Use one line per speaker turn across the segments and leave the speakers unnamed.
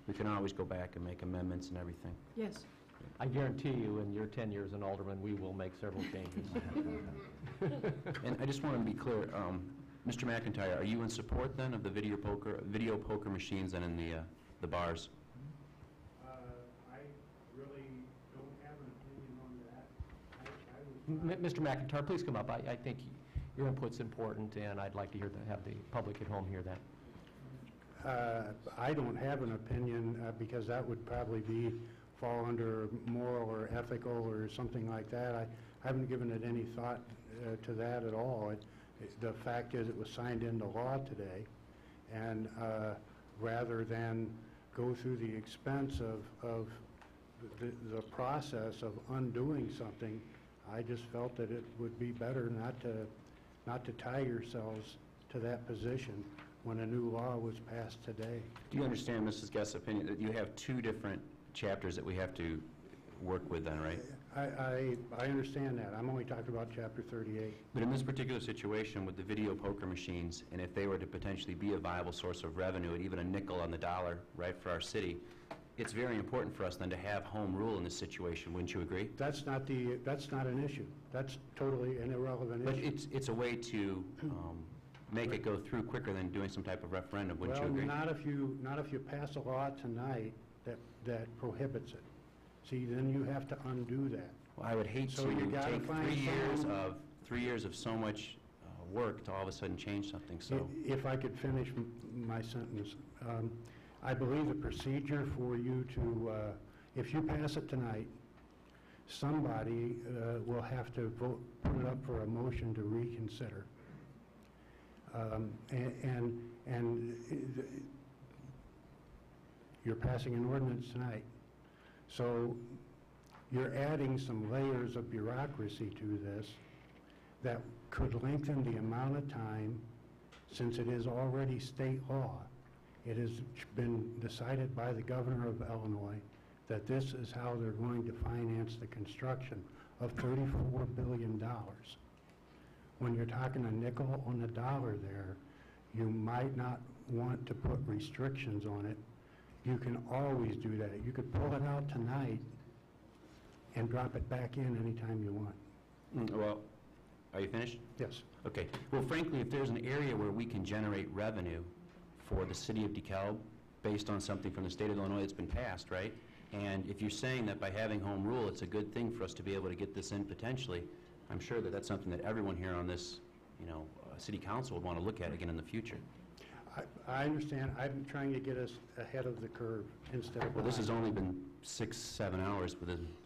we can always go back and make amendments and everything.
Yes.
I guarantee you, in your 10 years in Alderman, we will make several changes.
And I just want to be clear, Mr. McIntyre, are you in support then of the video poker machines and in the bars?
I really don't have an opinion on that.
Mr. McIntyre, please come up. I think your input's important, and I'd like to have the public at home hear that.
I don't have an opinion because that would probably fall under moral or ethical or something like that. I haven't given it any thought to that at all. The fact is it was signed into law today, and rather than go through the expense of the process of undoing something, I just felt that it would be better not to tie yourselves to that position when a new law was passed today.
Do you understand Mrs. Guest's opinion that you have two different chapters that we have to work with then, right?
I understand that. I'm only talking about Chapter 38.
But in this particular situation with the video poker machines, and if they were to potentially be a viable source of revenue at even a nickel on the dollar, right, for our city, it's very important for us then to have home rule in this situation. Wouldn't you agree?
That's not an issue. That's totally an irrelevant issue.
But it's a way to make it go through quicker than doing some type of referendum. Wouldn't you agree?
Not if you pass a law tonight that prohibits it. See, then you have to undo that.
Well, I would hate
So
to
you gotta
take
find
3 years of so much work to all of a sudden change something. So,
if I could finish my sentence, I believe the procedure for you to, if you pass it tonight, somebody will have to put it up for a motion to reconsider. And you're passing an ordinance tonight. So you're adding some layers of bureaucracy to this that could lengthen the amount of time, since it is already state law. It has been decided by the governor of Illinois that this is how they're going to finance the construction of $34 billion. When you're talking a nickel on the dollar there, you might not want to put restrictions on it. You can always do that. You could pull it out tonight and drop it back in anytime you want.
well, are you finished?
Yes.
Okay. Well, frankly, if there's an area where we can generate revenue for the City of DeKalb based on something from the state of Illinois that's been passed, right? And if you're saying that by having home rule, it's a good thing for us to be able to get this in potentially, I'm sure that that's something that everyone here on this, City Council would want to look at again in the future.
I understand. I'm trying to get us ahead of the curve instead of...
Well, this has only been 6-7 hours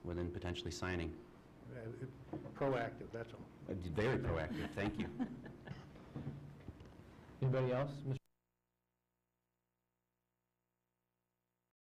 within potentially signing.
Proactive, that's all.
Very proactive. Thank you.
Anybody else? Mr.